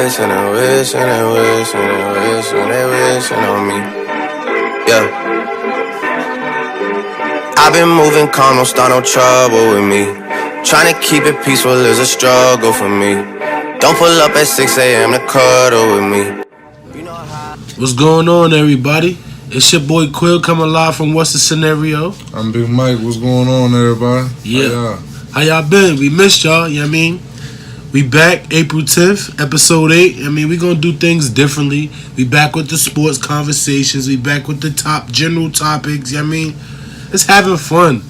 wishing and wishing and wishing and wishing they wishing on me. Yeah. I've been moving calm, don't start no trouble with me. Trying to keep it peaceful is a struggle for me. Don't pull up at 6 a.m. to cuddle with me. What's going on, everybody? It's your boy Quil coming live from What's the Scenario? I'm Big Mike. What's going on, everybody? Yeah. How y'all been? We missed y'all, you know what I mean? We back April 10th, episode 8. I mean, we gonna do things differently. We back with the sports conversations. We back with the general topics, you know what I mean? It's having fun.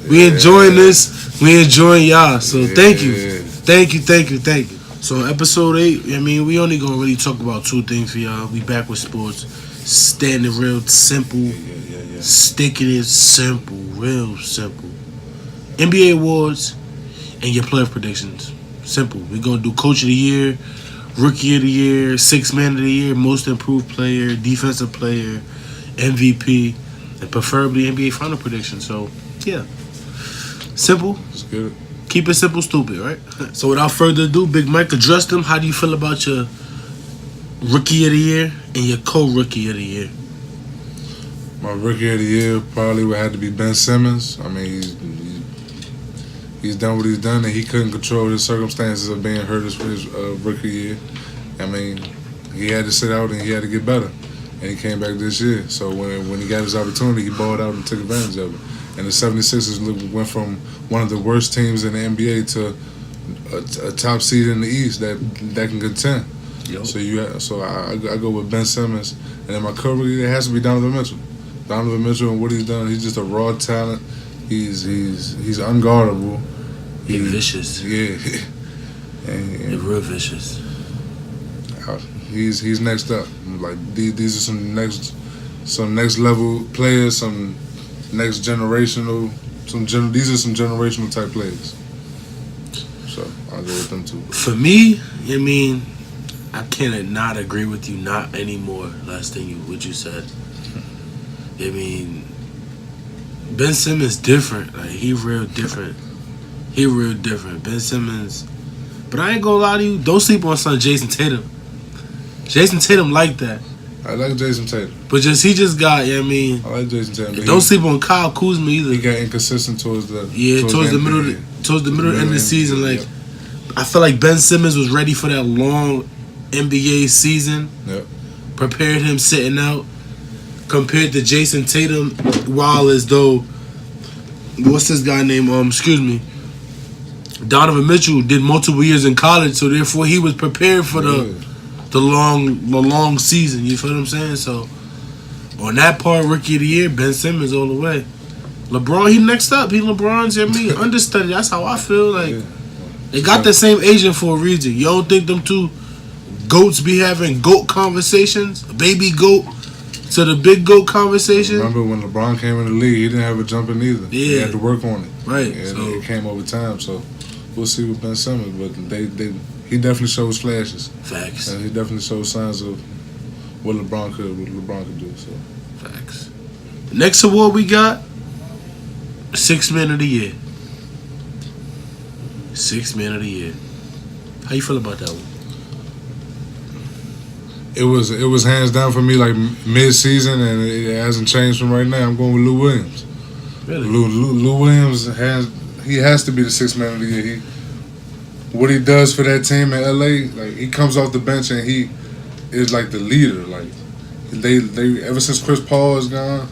We enjoying this. We enjoying y'all. So thank you. Thank you. So episode 8, I mean, we only gonna really talk about two things for y'all. We back with sports. Standing real simple. Sticking it simple. Real simple. NBA awards and your player predictions. Simple. We're going to do Coach of the Year, Rookie of the Year, Sixth Man of the Year, Most Improved Player, Defensive Player, MVP, and preferably NBA Final Prediction. So, yeah. Simple. That's good. Keep it simple, stupid, right? So, without further ado, Big Mike, address them. How do you feel about your Rookie of the Year and your co-Rookie of the Year? My Rookie of the Year probably would have to be Ben Simmons. I mean, he's done what he's done, and he couldn't control the circumstances of being hurt for his rookie year. I mean, he had to sit out and he had to get better, and he came back this year. So when he got his opportunity, he balled out and took advantage of it. And the 76ers went from one of the worst teams in the NBA to a top seed in the East that can contend. Yep. So I go with Ben Simmons, and then my co-rookie, it has to be Donovan Mitchell. Donovan Mitchell and what he's done, he's just a raw talent. He's unguardable. He's vicious. Yeah. He's real vicious. He's next up. Like these are some next level players, some next generational, these are some generational type players. So I'll go with them too. For me, I mean, I cannot not agree with you, not anymore. Last thing what you said. I mean, Ben Simmons different. Like, he real different. Ben Simmons. But I ain't gonna lie to you, don't sleep on son Jason Tatum. Jason Tatum like that. I like Jason Tatum. But he just got, you know what I mean? I like Jason Tatum. Don't sleep on Kyle Kuzma either. He got inconsistent towards the middle end of the season. Like, yep. I feel like Ben Simmons was ready for that long NBA season. Yep. Prepared him sitting out. Compared to Jason Tatum, while as though, what's this guy name? Donovan Mitchell did multiple years in college, so therefore he was prepared for the long season. You feel what I'm saying? So on that part, Rookie of the Year, Ben Simmons all the way. LeBron, he next up. He LeBron's, understudy. That's how I feel. Like they got the same agent for a reason. You don't think them two goats be having goat conversations? A baby goat. So the big GOAT conversation. Remember when LeBron came in the league, he didn't have a jumper neither. Yeah. He had to work on it. Right. And so it came over time. So we'll see with Ben Simmons, but he definitely shows flashes. Facts. And he definitely shows signs of what LeBron could do. So facts. Next award we got, Sixth Man of the Year. Sixth Man of the Year. How you feel about that one? It was hands down for me, like mid-season, and it hasn't changed from right now. I'm going with Lou Williams. Really? Lou Williams has to be the Sixth Man of the Year. What he does for that team in LA, like he comes off the bench and he is like the leader. Like they ever since Chris Paul is gone,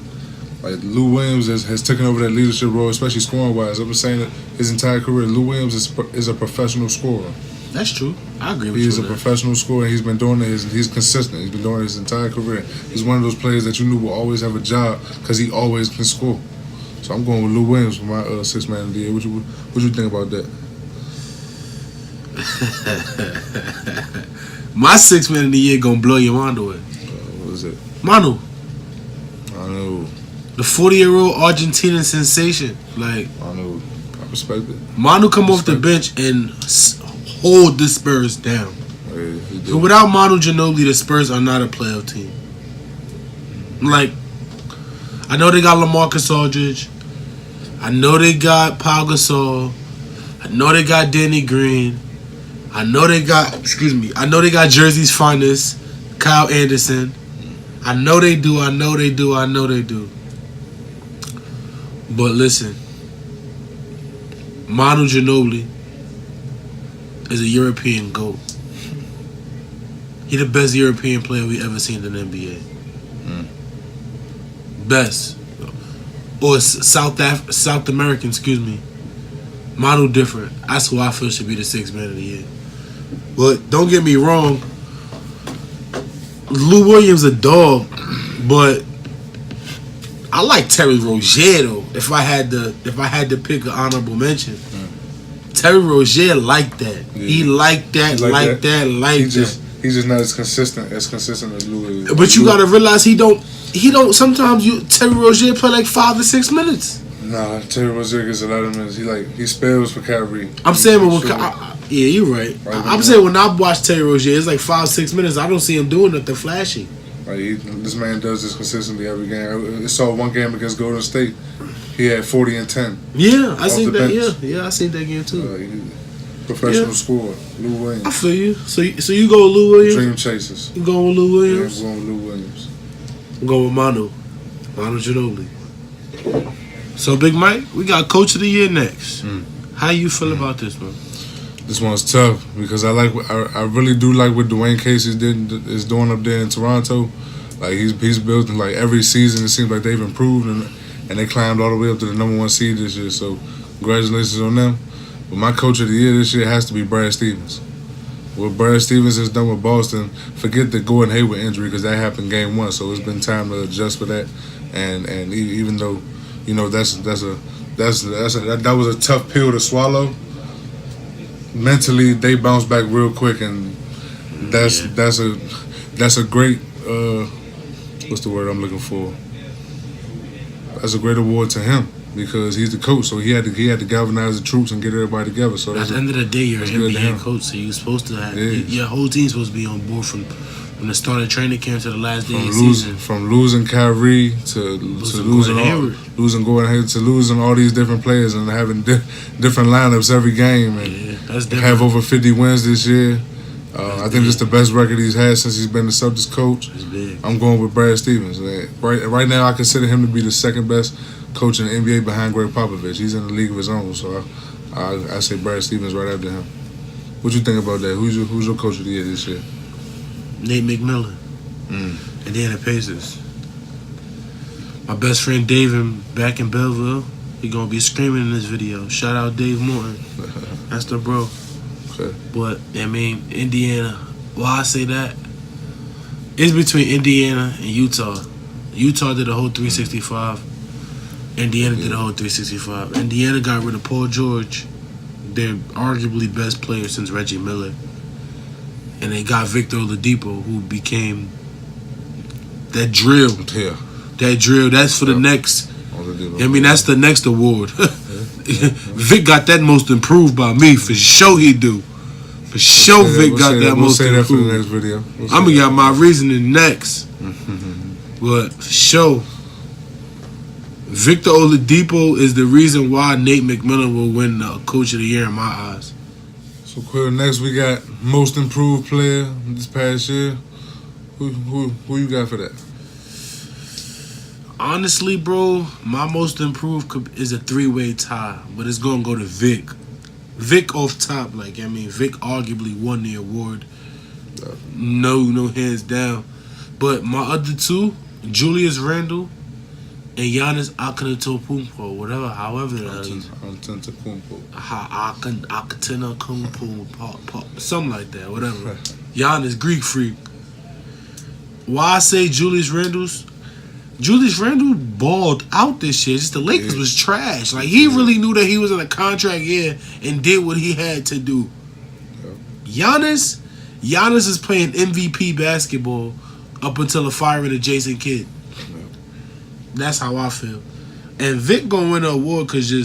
like Lou Williams has taken over that leadership role, especially scoring wise. I've been saying it his entire career. Lou Williams is a professional scorer. That's true. I agree with you. He's a professional scorer. He's been doing it. He's consistent. He's been doing it his entire career. He's one of those players that you knew will always have a job because he always can score. So I'm going with Lou Williams for my Sixth Man of the Year. What you think about that? My Sixth Man of the Year gonna blow your mind away. What is it? Manu. I know. The 40-year-old Argentinian sensation. Like, I know. I respect it. Manu come off the bench and hold the Spurs down. Yeah, so without Manu Ginobili, the Spurs are not a playoff team. Like, I know they got LaMarcus Aldridge. I know they got Pau Gasol. I know they got Danny Green. I know they got. Excuse me. I know they got Jersey's finest, Kyle Anderson. I know they do. I know they do. I know they do. But listen, Manu Ginobili is a European GOAT. He the best European player we ever seen in the NBA. Best. Or South American, excuse me. Manu different. That's who I feel should be the sixth man of the year. But don't get me wrong, Lou Williams a dog, but I like Terry Rozier though. If I had to pick an honorable mention, Terry Rozier like that. Yeah. He like that, like that. He's just not as consistent as Lou is. But you gotta realize he don't. Sometimes Terry Rozier play like 5 to 6 minutes. Nah, Terry Rozier gets a lot of minutes. He spells for Kyrie. I'm saying, yeah, you're right. I'm saying when I watch Terry Rozier, it's like 5-6 minutes. I don't see him doing nothing flashy. Like this man does this consistently every game. I saw one game against Golden State. He had 40 and 10. Yeah, I seen that. Yeah, I seen that game too. Professional scorer, Lou Williams. I feel you. So you go with Lou Williams? Dream chasers. You going with Lou Williams? Yeah, I'm going with Lou Williams. I'm going with Manu Ginobili. So Big Mike, we got Coach of the Year next. How you feel about this one? This one's tough because I really do like what Dwayne Casey is doing up there in Toronto. Like he's building like every season. It seems like they've improved and they climbed all the way up to the #1 seed this year. So congratulations on them. But my Coach of the Year this year has to be Brad Stevens. What Brad Stevens has done with Boston, forget the Gordon Hayward injury because that happened game 1. So it's been time to adjust for that. And even though that was a tough pill to swallow, mentally they bounce back real quick, and that's a great what's the word I'm looking for? That's a great award to him. Because he's the coach, so he had to galvanize the troops and get everybody together. So at the end of the day, you're an NBA coach, so you're supposed to have your whole team's supposed to be on board from the start of training camp to the last day of the season. From losing Kyrie to losing Gordon Hayward to losing all these different players and having different lineups every game, and that's have over 50 wins this year. I think it's the best record he's had since he's been the Celtics coach. I'm going with Brad Stevens. Right now, I consider him to be the second best coach in the NBA behind Greg Popovich. He's in the league of his own, so I say Brad Stevens right after him. What you think about that? Who's your coach of the year this year? Nate McMillan, Indiana Pacers. My best friend David back in Belleville. He gonna be screaming in this video. Shout out Dave Morton. That's the bro. Okay. But I mean, Indiana. Why I say that? It's between Indiana and Utah. Utah did a whole 365. Indiana did a whole 365. Indiana got rid of Paul George, their arguably best player since Reggie Miller. And they got Victor Oladipo, who became that drill. Yeah. That drill. That's for the next. I mean, that's the next award. Vic got that most improved by me. For sure he do. For sure Vic got that most improved. We'll say that for the next video. I'm going to get my reasoning next. But for sure. Victor Oladipo is the reason why Nate McMillan will win the Coach of the Year in my eyes. So, Quil, next we got most improved player this past year. Who you got for that? Honestly, bro, my most improved is a 3-way tie, but it's going to go to Vic. Vic off top, Vic arguably won the award. No hands down. But my other two, Julius Randle and Giannis Antetokounmpo, however that is. Antetokounmpo, something like that, whatever. Giannis, Greek freak. Why I say Julius Randle balled out this year. Just the Lakers was trash. He really knew that he was in a contract year and did what he had to do. Giannis is playing MVP basketball up until the firing of Jason Kidd. That's how I feel. And Vic gonna win the award because the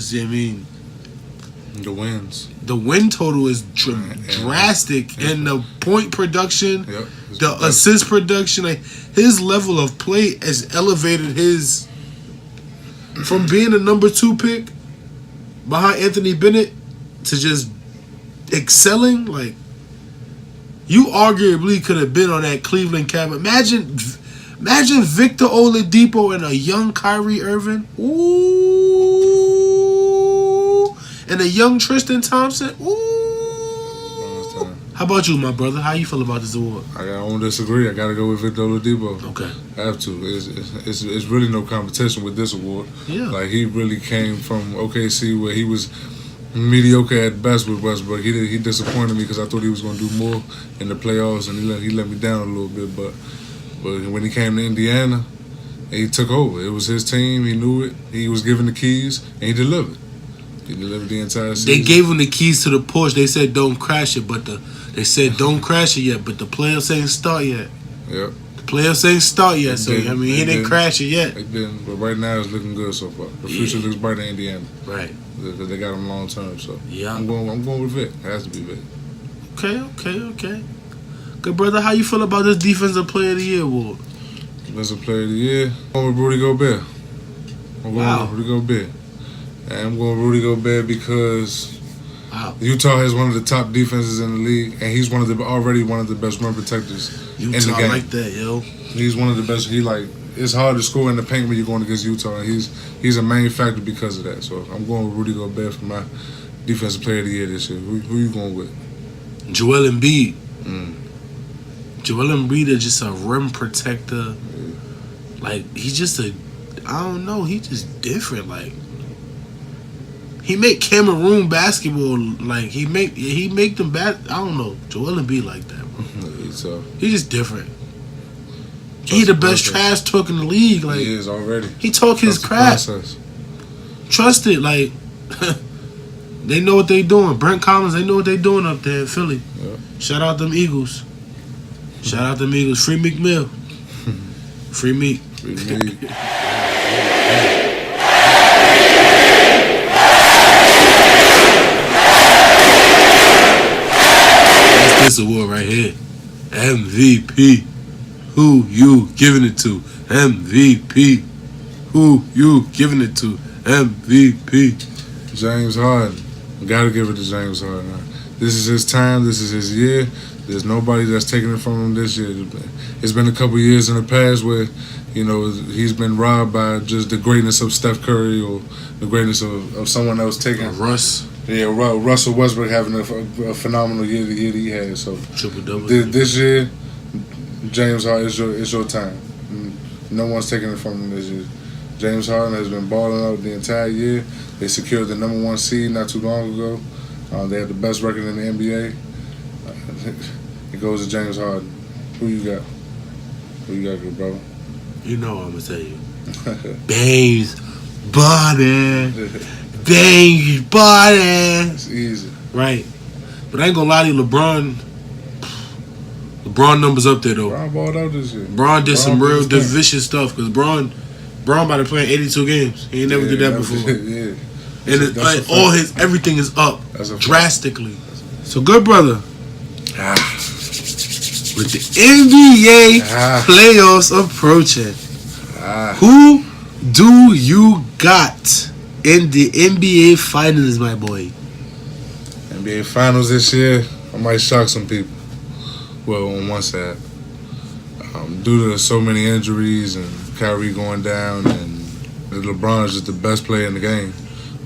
wins. The win total is drastic, and the point production, the assist production, his level of play has elevated his from being a number 2 pick behind Anthony Bennett to just excelling. You arguably could have been on that Cleveland Cavaliers. Imagine Victor Oladipo and a young Kyrie Irving. Ooh. And a young Tristan Thompson. Ooh. How about you, my brother? How you feel about this award? I won't disagree. I got to go with Victor Oladipo. Okay. I have to. It's really no competition with this award. Yeah. Like, he really came from OKC where he was mediocre at best with Westbrook. He disappointed me because I thought he was going to do more in the playoffs, and he let me down a little bit. But when he came to Indiana, he took over. It was his team. He knew it. He was given the keys, and he delivered. He delivered the entire season. They gave him the keys to the Porsche. They said don't crash it, but they said don't crash it yet, but the playoffs ain't start yet. Yep. The playoffs ain't start yet, so I mean he didn't crash it yet. It didn't, but right now it's looking good so far. The future looks bright in Indiana. Right. Because they got him long term, so yeah. I'm going with Vic. It has to be Vic. Okay. Good brother, how you feel about this Defensive Player of the Year award? Defensive Player of the Year. I'm going with Rudy Gobert. I'm going with Rudy Gobert. And I'm going with Rudy Gobert because Utah has one of the top defenses in the league, and he's already one of the best rim protectors in the game. Utah like that, yo. He's one of the best. It's hard to score in the paint when you're going against Utah, and he's a main factor because of that. So I'm going with Rudy Gobert for my Defensive Player of the Year this year. Who you going with? Joel Embiid. Joel Embiid is just a rim protector. Yeah. Like, he's just I don't know, he's just different. Like, he make Cameroon basketball, like, he make them I don't know, Joel Embiid like that, bro. He's just different. He the best trash talk in the league. Like, he is already. He talk his crap. Trust it, like, they know what they doing. Brent Collins, they know what they doing up there in Philly. Yeah. Shout out them Eagles. Free Meek Mill. Free Meek. That's this award right here. MVP. Who you giving it to? MVP. Who you giving it to? MVP. James Harden. Gotta give it to James Harden. This is his time. This is his year. There's nobody that's taking it from him this year. It's been a couple years in the past where, he's been robbed by just the greatness of Steph Curry or the greatness of someone else taking Russ. Yeah, Russell Westbrook having a phenomenal year the year that he had. So triple-double. This year, James Harden, it's your time. No one's taking it from him this year. James Harden has been balling out the entire year. They secured the number 1 seed not too long ago. They have the best record in the NBA. It goes to James Harden. Who you got? Good brother? You know what I'm gonna tell you. Bane's body. Bane's body. It's easy. Right. But I ain't gonna lie to you, LeBron numbers up there though. LeBron balled out this year. LeBron did some real vicious stuff because LeBron about to play 82 games. He ain't never did that before. Yeah. And everything is up drastically. So good brother. With the NBA playoffs approaching, who do you got in the NBA Finals, my boy? NBA Finals this year, I might shock some people. Well, on one side, due to so many injuries and Kyrie going down, and LeBron is just the best player in the game,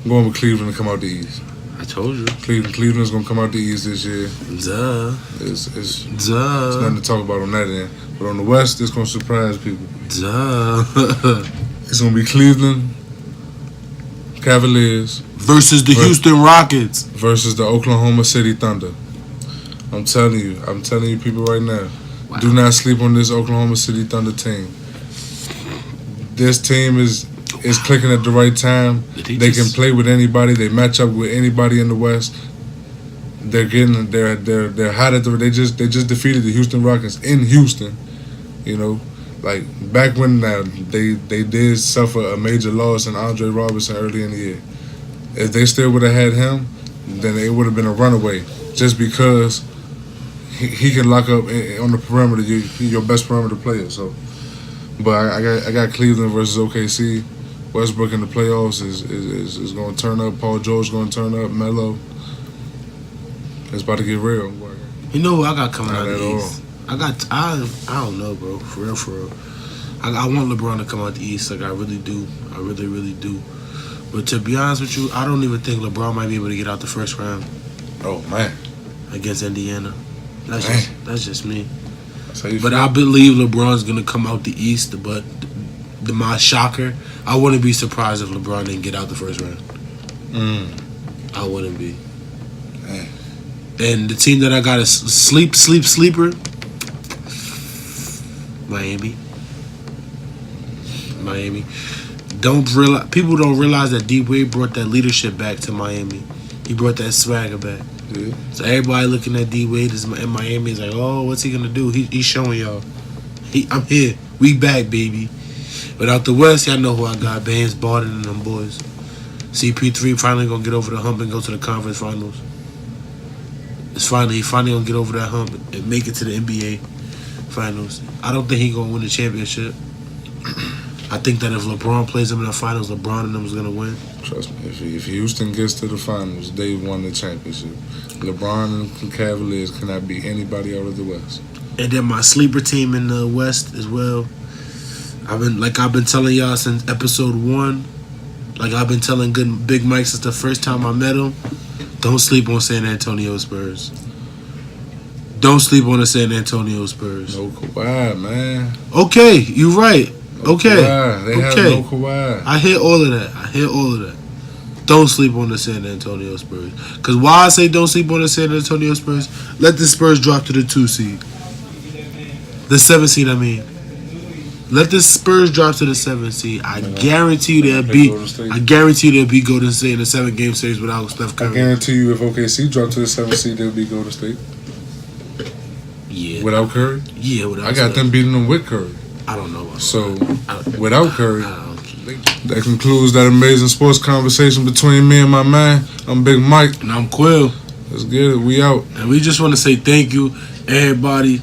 I'm going with Cleveland to come out the East. I told you. Cleveland's going to come out the East this year. Duh. It's nothing to talk about on that end. But on the West, it's going to surprise people. Duh. It's going to be Cleveland Cavaliers versus the Houston Rockets versus the Oklahoma City Thunder. I'm telling you people right now, do not sleep on this Oklahoma City Thunder team. This team is clicking at the right time. They can play with anybody. They match up with anybody in the West. They're hot at they just defeated the Houston Rockets in Houston. Like back when they did suffer a major loss in Andre Robertson early in the year. If they still would have had him, then it would have been a runaway. Just because he can lock up on the perimeter, your best perimeter player. So, but I got Cleveland versus OKC. Westbrook in the playoffs is going to turn up. Paul George going to turn up. Melo. It's about to get real. You know who I got coming Not out at the all. East? I don't know, bro. For real. I want LeBron to come out the East. Like, I really do. I really, really do. But to be honest with you, I don't even think LeBron might be able to get out the first round Oh man, against Indiana. That's just me. that's how you But feel? I believe LeBron's gonna come out the East. But my shocker, I wouldn't be surprised if LeBron didn't get out the first round. I wouldn't be. Man. And the team that I got is sleeper. Miami. People don't realize that D Wade brought that leadership back to Miami. He brought that swagger back. Yeah. So everybody looking at D Wade in Miami is like, oh, what's he gonna do? He's showing y'all. I'm here. We back, baby. But out the West, y'all know who I got. Bands, Barton, and them boys. CP3 finally gonna get over the hump and go to the conference finals. He finally gonna get over that hump and make it to the NBA finals. I don't think he gonna win the championship. I think that if LeBron plays him in the finals, LeBron and them is gonna win. Trust me, if Houston gets to the finals, they won the championship. LeBron and the Cavaliers cannot beat anybody out of the West. And then my sleeper team in the West as well. I've been telling y'all since episode 1. Like I've been telling Big Mike since the first time I met him. Don't sleep on San Antonio Spurs. Don't sleep on the San Antonio Spurs. No Kawhi, man. Okay, you're right. Okay. Kawhi. They have no Kawhi. I hear all of that. Don't sleep on the San Antonio Spurs. Because why I say don't sleep on the San Antonio Spurs, let the Spurs drop to the 2 seed. The 7 seed, I mean. Let the Spurs drop to the 7 seed. I guarantee you they'll beat Golden State in the 7-game series without Steph Curry. I guarantee you if OKC dropped to the 7th seed, they'll beat Golden State. Yeah. Without Curry? Yeah, without I got Steph. them beating them with Curry. I don't know. So, without Curry, I that concludes that amazing sports conversation between me and my man. I'm Big Mike. And I'm Quil. Let's get it. We out. And we just want to say thank you, everybody.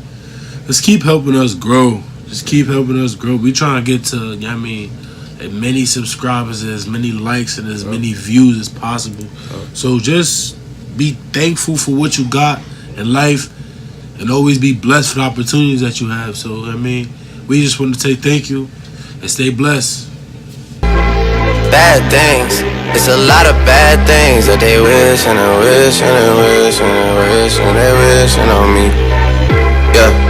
Let's keep helping us grow. Just keep helping us grow. We trying to get to, as many subscribers, as many likes, and as many views as possible. So just be thankful for what you got in life, and always be blessed for the opportunities that you have. So we just want to say thank you and stay blessed. Bad things. It's a lot of bad things that they wish and they wish and they wish and they wish and they wishing on me. Yeah.